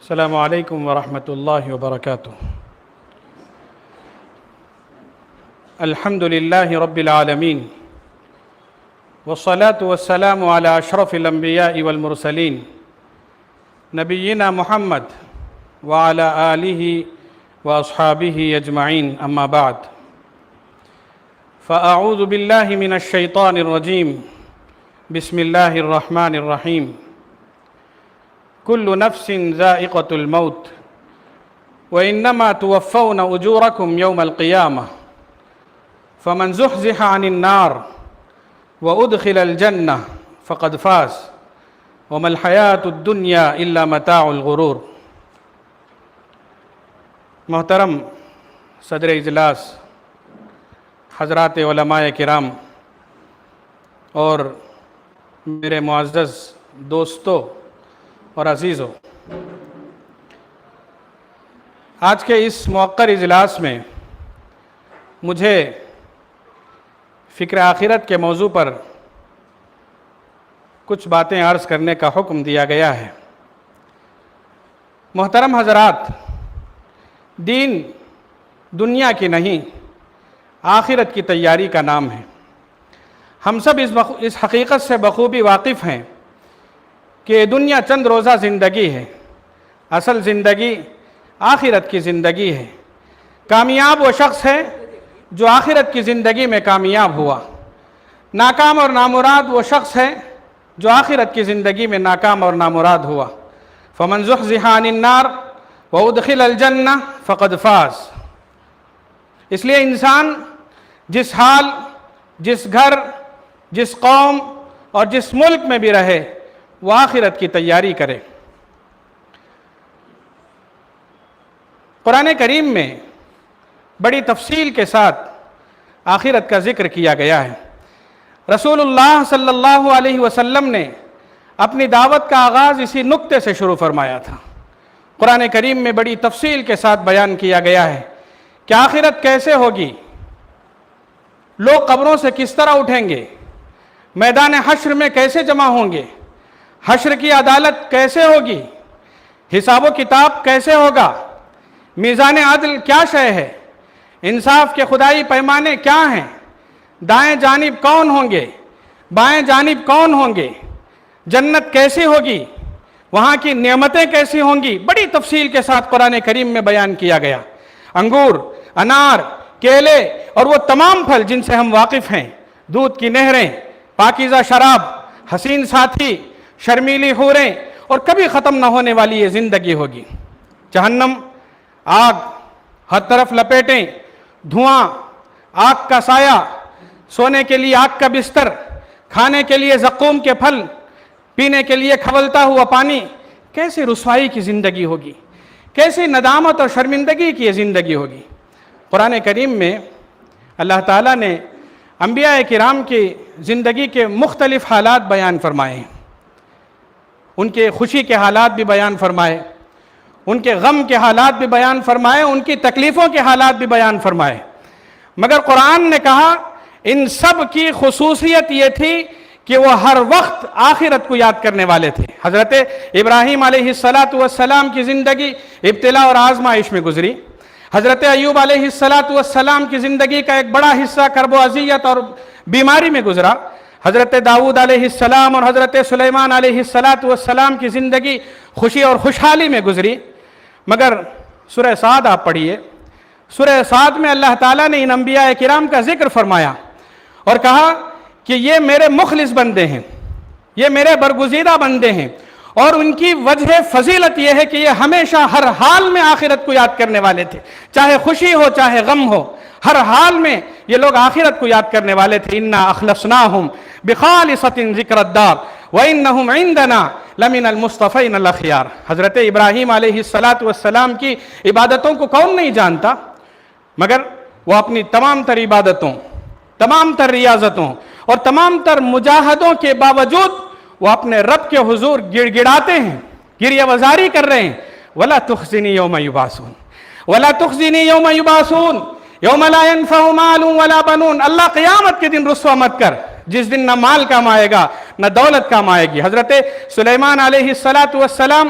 السلام علیکم ورحمۃ اللہ وبرکاتہ۔ الحمد للہ رب العالمین والصلاة والسلام علی اشرف الانبیاء والمرسلین نبینا محمد وعلی آلہ واصحابہ اجمعین، اما بعد فاعوذ باللہ من الشیطان الرجیم، بسم اللہ الرحمن الرحیم۔ کل نفس ذائقۃ الموت وانما توفون اجورکم یوم القیامہ فمن زحزح عن النار وادخل الجنہ فقد فاز وما الحیاۃ الدنیا الا متاع الغرور۔ محترم صدر اجلاس، حضرات علماء کرام اور میرے معزز دوستوں اور عزیزوں، آج کے اس موقر اجلاس میں مجھے فکر آخرت کے موضوع پر کچھ باتیں عرض کرنے کا حکم دیا گیا ہے۔ محترم حضرات، دین دنیا کی نہیں، آخرت کی تیاری کا نام ہے۔ ہم سب اس حقیقت سے بخوبی واقف ہیں کہ دنیا چند روزہ زندگی ہے، اصل زندگی آخرت کی زندگی ہے۔ کامیاب وہ شخص ہے جو آخرت کی زندگی میں کامیاب ہوا، ناکام اور نامراد وہ شخص ہے جو آخرت کی زندگی میں ناکام اور نامراد ہوا۔ فمن زحزح عن النار وادخل الجنہ فقد فاز۔ اس لیے انسان جس حال، جس گھر، جس قوم اور جس ملک میں بھی رہے، وہ آخرت کی تیاری کرے۔ قرآن کریم میں بڑی تفصیل کے ساتھ آخرت کا ذکر کیا گیا ہے۔ رسول اللہ صلی اللہ علیہ وسلم نے اپنی دعوت کا آغاز اسی نقطے سے شروع فرمایا تھا۔ قرآن کریم میں بڑی تفصیل کے ساتھ بیان کیا گیا ہے کہ آخرت کیسے ہوگی، لوگ قبروں سے کس طرح اٹھیں گے، میدان حشر میں کیسے جمع ہوں گے، حشر کی عدالت کیسے ہوگی، حساب و کتاب کیسے ہوگا، میزان عدل کیا شے ہے، انصاف کے خدائی پیمانے کیا ہیں، دائیں جانب کون ہوں گے، بائیں جانب کون ہوں گے، جنت کیسی ہوگی، وہاں کی نعمتیں کیسی ہوں گی، بڑی تفصیل کے ساتھ قرآن کریم میں بیان کیا گیا۔ انگور، انار، کیلے اور وہ تمام پھل جن سے ہم واقف ہیں، دودھ کی نہریں، پاکیزہ شراب، حسین ساتھی، شرمیلی حوریں، اور کبھی ختم نہ ہونے والی یہ زندگی ہوگی۔ جہنم، آگ ہر طرف لپیٹیں، دھواں، آگ کا سایہ، سونے کے لیے آگ کا بستر، کھانے کے لیے زقوم کے پھل، پینے کے لیے کھولتا ہوا پانی۔ کیسی رسوائی کی زندگی ہوگی، کیسی ندامت اور شرمندگی کی یہ زندگی ہوگی۔ قرآن کریم میں اللہ تعالیٰ نے انبیاء کرام کی زندگی کے مختلف حالات بیان فرمائے ہیں، ان کے خوشی کے حالات بھی بیان فرمائے، ان کے غم کے حالات بھی بیان فرمائے، ان کی تکلیفوں کے حالات بھی بیان فرمائے۔ مگر قرآن نے کہا ان سب کی خصوصیت یہ تھی کہ وہ ہر وقت آخرت کو یاد کرنے والے تھے۔ حضرت ابراہیم علیہ السلام کی زندگی ابتلا اور آزمائش میں گزری۔ حضرت ایوب علیہ السلام کی زندگی کا ایک بڑا حصہ کرب و اذیت اور بیماری میں گزرا۔ حضرت داؤد علیہ السلام اور حضرت سلیمان علیہ السلام کی زندگی خوشی اور خوشحالی میں گزری۔ مگر سورہ صاد آپ پڑھیے، سورہ صاد میں اللہ تعالیٰ نے ان انبیاء کرام کا ذکر فرمایا اور کہا کہ یہ میرے مخلص بندے ہیں، یہ میرے برگزیدہ بندے ہیں، اور ان کی وجہ فضیلت یہ ہے کہ یہ ہمیشہ ہر حال میں آخرت کو یاد کرنے والے تھے، چاہے خوشی ہو چاہے غم ہو، ہر حال میں یہ لوگ آخرت کو یاد کرنے والے تھے۔ انا اخلصناہم بخالصۃ ذکر الدار وانہم عندنا لمن المصطفین الاخیار۔ حضرت ابراہیم علیہ السلام کی عبادتوں کو کون نہیں جانتا، مگر وہ اپنی تمام تر عبادتوں، تمام تر ریاضتوں اور تمام تر مجاہدوں کے باوجود وہ اپنے رب کے حضور گڑ گڑاتے ہیں، گریہ وزاری کر رہے ہیں۔ وَلَا تُخْزِنِي يَوْمَ يُبْعَثُونَ وَلَا تُخْزِنِي يَوْمَ يُبْعَثُونَ یوم لا ينفع مال ولا بنون۔ اللہ قیامت کے دن رسوا مت کر، جس دن نہ مال کام آئے گا نہ دولت کام آئے گی۔ حضرت سلیمان علیہ السلام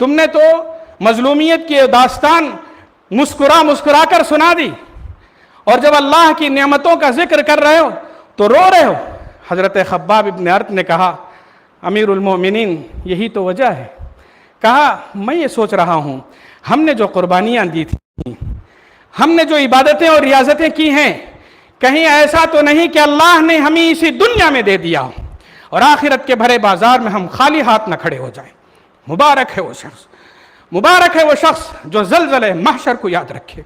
تم نے تو مظلومیت کی داستان مسکرا مسکرا کر سنا دی، اور جب اللہ کی نعمتوں کا ذکر کر رہے ہو تو رو رہے ہو۔ حضرت خباب ابن ارت نے کہا امیر المومنین یہی تو وجہ ہے۔ کہا میں یہ سوچ رہا ہوں ہم نے جو قربانیاں دی تھیں، ہم نے جو عبادتیں اور ریاضتیں کی ہیں، کہیں ایسا تو نہیں کہ اللہ نے ہمیں اسی دنیا میں دے دیا اور آخرت کے بھرے بازار میں ہم خالی ہاتھ نہ کھڑے ہو جائیں۔ مبارک ہے وہ شخص، مبارک ہے وہ شخص جو زلزلہ محشر کو یاد رکھے،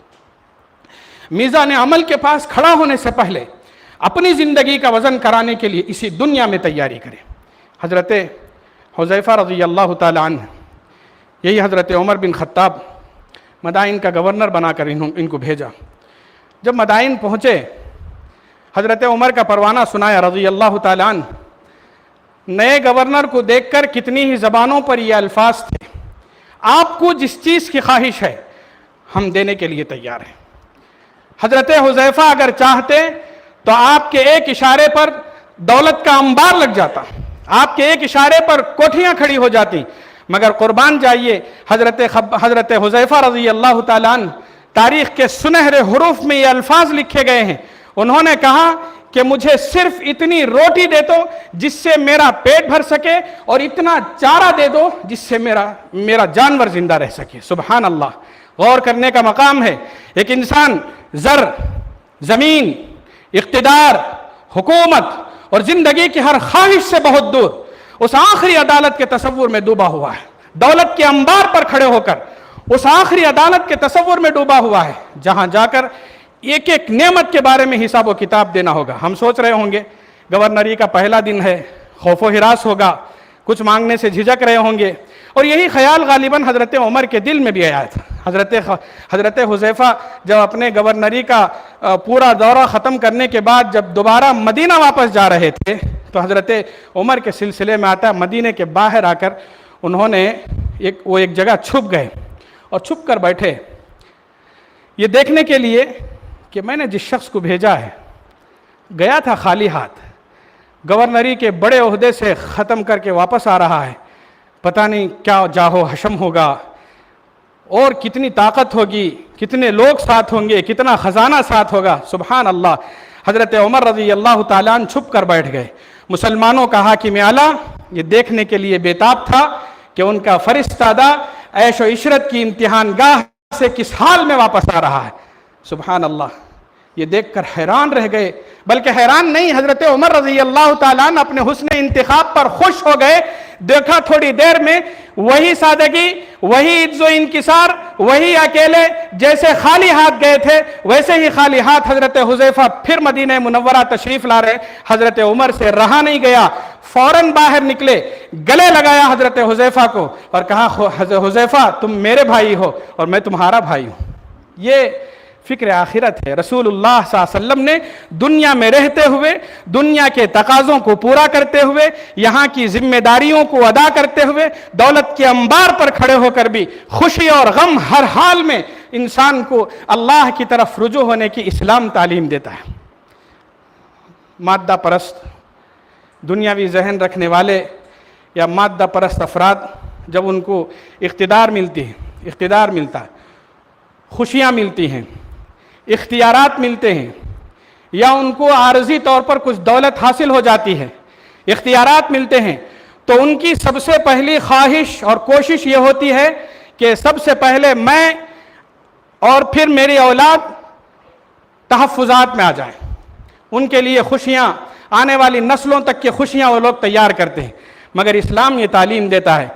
میزان عمل کے پاس کھڑا ہونے سے پہلے اپنی زندگی کا وزن کرانے کے لیے اسی دنیا میں تیاری کرے۔ حضرت حذیفہ رضی اللہ تعالی عنہ، یہی حضرت عمر بن خطاب مدائن کا گورنر بنا کر ان کو بھیجا۔ جب مدائن پہنچے، حضرت عمر کا پروانہ سنایا رضی اللہ تعالی عنہ۔ نئے گورنر کو دیکھ کر کتنی ہی زبانوں پر یہ الفاظ تھے، آپ کو جس چیز کی خواہش ہے ہم دینے کے لیے تیار ہیں۔ حضرت حذیفہ اگر چاہتے تو آپ کے ایک اشارے پر دولت کا انبار لگ جاتا، آپ کے ایک اشارے پر کوٹھیاں کھڑی ہو جاتی، مگر قربان جائیے حضرت حذیفہ رضی اللہ تعالیٰ عنہ، تاریخ کے سنہرے حروف میں یہ الفاظ لکھے گئے ہیں۔ انہوں نے کہا کہ مجھے صرف اتنی روٹی دے دو جس سے میرا پیٹ بھر سکے، اور اتنا چارہ دے دو جس سے میرا جانور زندہ رہ سکے۔ سبحان اللہ، غور کرنے کا مقام ہے۔ ایک انسان زر، زمین، اقتدار، حکومت اور زندگی کی ہر خواہش سے بہت دور اس آخری عدالت کے تصور میں ڈوبا ہوا ہے، دولت کے انبار پر کھڑے ہو کر اس آخری عدالت کے تصور میں ڈوبا ہوا ہے، جہاں جا کر ایک ایک نعمت کے بارے میں حساب و کتاب دینا ہوگا۔ ہم سوچ رہے ہوں گے گورنری کا پہلا دن ہے، خوف و ہراس ہوگا، کچھ مانگنے سے جھجک رہے ہوں گے، اور یہی خیال غالباً حضرت عمر کے دل میں بھی آیا تھا۔ حضرت حذیفہ جب اپنے گورنری کا پورا دورہ ختم کرنے کے بعد جب دوبارہ مدینہ واپس جا رہے تھے تو حضرت عمر کے سلسلے میں آتا ہے، مدینہ کے باہر آ کر انہوں نے ایک جگہ چھپ گئے اور چھپ کر بیٹھے، یہ دیکھنے کے لیے کہ میں نے جس شخص کو بھیجا ہے گیا تھا خالی ہاتھ، گورنری کے بڑے عہدے سے ختم کر کے واپس آ رہا ہے، پتہ نہیں کیا جاہو حشم ہوگا اور کتنی طاقت ہوگی، کتنے لوگ ساتھ ہوں گے، کتنا خزانہ ساتھ ہوگا۔ سبحان اللہ، حضرت عمر رضی اللہ تعالیٰ عنہ چھپ کر بیٹھ گئے۔ مسلمانوں کا حاکم اعلیٰ یہ دیکھنے کے لیے بےتاب تھا کہ ان کا فرستادہ عیش و عشرت کی امتحان گاہ سے کس حال میں واپس آ رہا ہے۔ سبحان اللہ، یہ دیکھ کر حیران رہ گئے، بلکہ حیران نہیں، حضرت عمر رضی اللہ تعالیٰ عنہ اپنے حسن انتخاب پر خوش ہو گئے۔ دیکھا تھوڑی دیر میں وہی سادگی، وہی عز و انکسار، وہی اکیلے، جیسے خالی ہاتھ گئے تھے ویسے ہی خالی ہاتھ حضرت حذیفہ پھر مدینہ منورہ تشریف لا رہے۔ حضرت عمر سے رہا نہیں گیا، فوراً باہر نکلے، گلے لگایا حضرت حذیفہ کو اور کہا حذیفہ تم میرے بھائی ہو اور میں تمہارا بھائی ہوں۔ یہ فکر آخرت ہے۔ رسول اللہ صلی اللہ علیہ وسلم نے دنیا میں رہتے ہوئے، دنیا کے تقاضوں کو پورا کرتے ہوئے، یہاں کی ذمہ داریوں کو ادا کرتے ہوئے، دولت کے انبار پر کھڑے ہو کر بھی خوشی اور غم ہر حال میں انسان کو اللہ کی طرف رجوع ہونے کی اسلام تعلیم دیتا ہے۔ مادہ پرست، دنیاوی ذہن رکھنے والے یا مادہ پرست افراد جب ان کو اقتدار ملتا ہے، خوشیاں ملتی ہیں، اختیارات ملتے ہیں، یا ان کو عارضی طور پر کچھ دولت حاصل ہو جاتی ہے، اختیارات ملتے ہیں، تو ان کی سب سے پہلی خواہش اور کوشش یہ ہوتی ہے کہ سب سے پہلے میں اور پھر میری اولاد تحفظات میں آ جائیں۔ ان کے لیے خوشیاں، آنے والی نسلوں تک کی خوشیاں وہ لوگ تیار کرتے ہیں، مگر اسلام یہ تعلیم دیتا ہے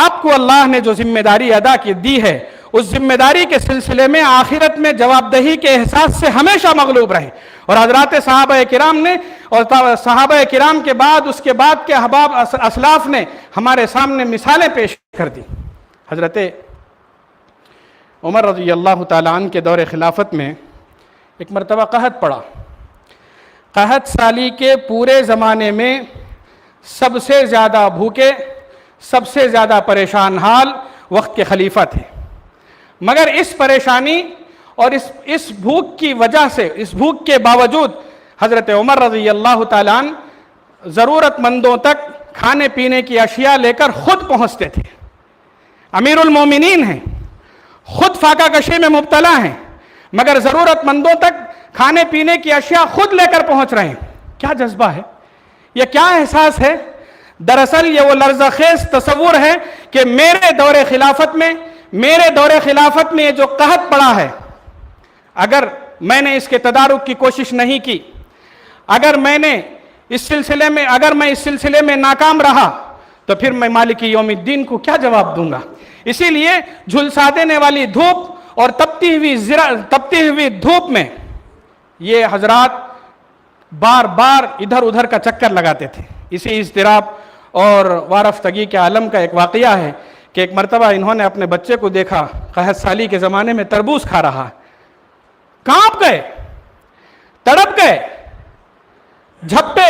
آپ کو اللہ نے جو ذمہ داری ادا کی دی ہے اس ذمہ داری کے سلسلے میں آخرت میں جواب دہی کے احساس سے ہمیشہ مغلوب رہیں۔ اور حضرات صحابہ کرام نے اور صحابہ کرام کے بعد اس کے بعد کے احباب اسلاف نے ہمارے سامنے مثالیں پیش کر دی۔ حضرت عمر رضی اللہ تعالیٰ عنہ کے دور خلافت میں ایک مرتبہ قحط پڑا۔ قحط سالی کے پورے زمانے میں سب سے زیادہ بھوکے، سب سے زیادہ پریشان حال وقت کے خلیفہ تھے، مگر اس پریشانی اور اس بھوک کی وجہ سے، اس بھوک کے باوجود حضرت عمر رضی اللہ تعالیٰ عنہ ضرورت مندوں تک کھانے پینے کی اشیاء لے کر خود پہنچتے تھے۔ امیر المومنین ہیں، خود فاقہ کشی میں مبتلا ہیں، مگر ضرورت مندوں تک کھانے پینے کی اشیاء خود لے کر پہنچ رہے ہیں. کیا جذبہ ہے، یہ کیا احساس ہے؟ دراصل یہ وہ لرزہ خیز تصور ہے کہ میرے دور خلافت میں یہ جو قحط پڑا ہے، اگر میں نے اس کے تدارک کی کوشش نہیں کی، اگر میں اس سلسلے میں ناکام رہا، تو پھر میں مالک یوم الدین کو کیا جواب دوں گا؟ اسی لیے جھلسا دینے والی دھوپ اور تپتی ہوئی دھوپ میں یہ حضرات بار بار ادھر ادھر کا چکر لگاتے تھے. اسی اضطراب اور وارفتگی کے عالم کا ایک واقعہ ہے کہ ایک مرتبہ انہوں نے اپنے بچے کو دیکھا قحط سالی کے زمانے میں تربوز کھا رہا. کانپ گئے، تڑپ گئے، جھپٹے،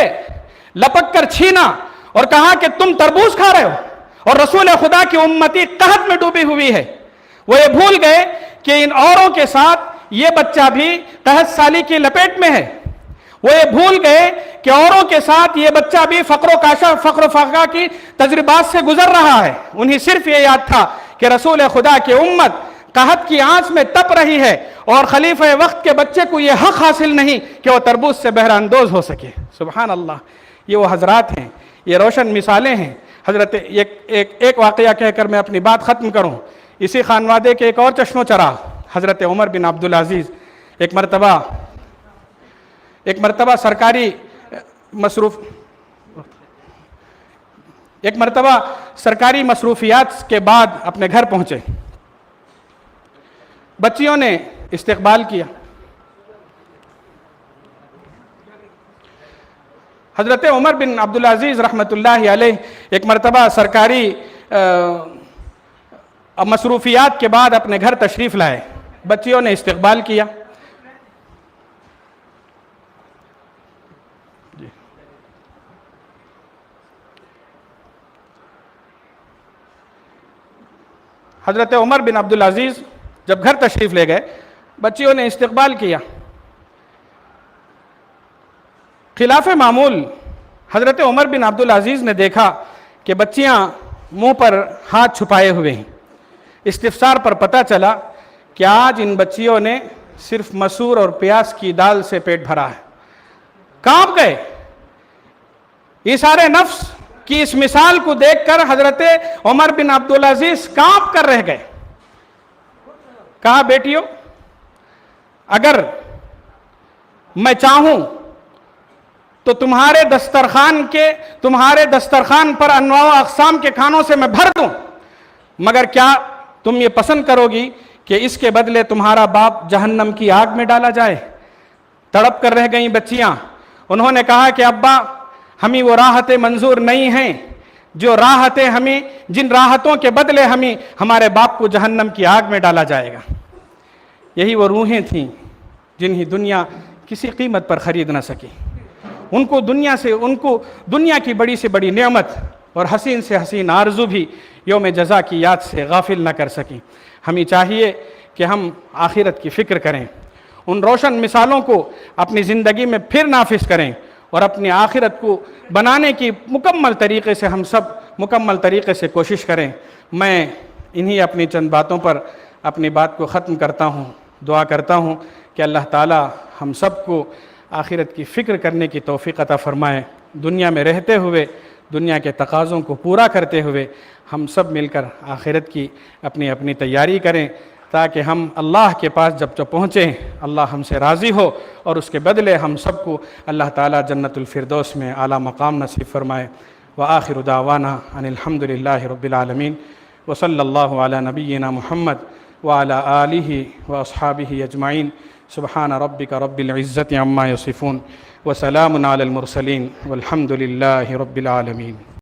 لپک کر چھینا اور کہا کہ تم تربوز کھا رہے ہو اور رسول خدا کی امتی قحط میں ڈوبی ہوئی ہے. وہ یہ بھول گئے کہ ان اوروں کے ساتھ یہ بچہ بھی قحط سالی کی لپیٹ میں ہے. وہ یہ بھول گئے کہ اوروں کے ساتھ یہ بچہ بھی فقر و فاقہ کی تجربات سے گزر رہا ہے. انہیں صرف یہ یاد تھا کہ رسول خدا کی امت قحط کی آنچ میں تپ رہی ہے اور خلیفہ وقت کے بچے کو یہ حق حاصل نہیں کہ وہ تربوز سے بہرہ اندوز ہو سکے. سبحان اللہ، یہ وہ حضرات ہیں، یہ روشن مثالیں ہیں. حضرت ایک واقعہ کہہ کر میں اپنی بات ختم کروں. اسی خانوادے کے ایک اور چشم و چراغ حضرت عمر بن عبدالعزیز ایک مرتبہ سرکاری مصروفیات کے بعد اپنے گھر پہنچے. بچیوں نے استقبال کیا. حضرت عمر بن عبدالعزیز رحمۃ اللہ علیہ ایک مرتبہ سرکاری مصروفیات کے بعد اپنے گھر تشریف لائے. بچیوں نے استقبال کیا. حضرت عمر بن عبدالعزیز جب گھر تشریف لے گئے، بچیوں نے استقبال کیا. خلاف معمول حضرت عمر بن عبدالعزیز نے دیکھا کہ بچیاں منہ پر ہاتھ چھپائے ہوئے ہیں. استفسار پر پتہ چلا کہ آج ان بچیوں نے صرف مسور اور پیاز کی دال سے پیٹ بھرا ہے. کانپ گئے. ایثار نفس کی اس مثال کو دیکھ کر حضرت عمر بن عبدالعزیز کانپ کر رہ گئے. کہا بیٹیوں، اگر میں چاہوں تو تمہارے دسترخوان پر انواع و اقسام کے کھانوں سے میں بھر دوں، مگر کیا تم یہ پسند کرو گی کہ اس کے بدلے تمہارا باپ جہنم کی آگ میں ڈالا جائے؟ تڑپ کر رہ گئیں بچیاں. انہوں نے کہا کہ ابا، ہمیں وہ راحتیں منظور نہیں ہیں جن راحتوں کے بدلے ہمارے باپ کو جہنم کی آگ میں ڈالا جائے گا. یہی وہ روحیں تھیں جنہیں دنیا کسی قیمت پر خرید نہ سکی. ان کو دنیا کی بڑی سے بڑی نعمت اور حسین سے حسین آرزو بھی یوم جزا کی یاد سے غافل نہ کر سکی. ہمیں چاہیے کہ ہم آخرت کی فکر کریں، ان روشن مثالوں کو اپنی زندگی میں پھر نافذ کریں اور اپنی آخرت کو بنانے کی مکمل طریقے سے کوشش کریں. میں انہی اپنی چند باتوں پر اپنی بات کو ختم کرتا ہوں. دعا کرتا ہوں کہ اللہ تعالی ہم سب کو آخرت کی فکر کرنے کی توفیق عطا فرمائے. دنیا میں رہتے ہوئے دنیا کے تقاضوں کو پورا کرتے ہوئے ہم سب مل کر آخرت کی اپنی تیاری کریں، تاکہ ہم اللہ کے پاس جب پہنچیں اللہ ہم سے راضی ہو اور اس کے بدلے ہم سب کو اللہ تعالیٰ جنت الفردوس میں اعلیٰ مقام نصیب فرمائے. وآخر دعوانا ان الحمد للہ رب العالمین وصلی اللہ علی نبینا محمد وعلی آلہ واصحابہ اجمعین. سبحان ربک رب العزت عما یصفون وسلام علی المرسلین والحمد للہ رب العالمین.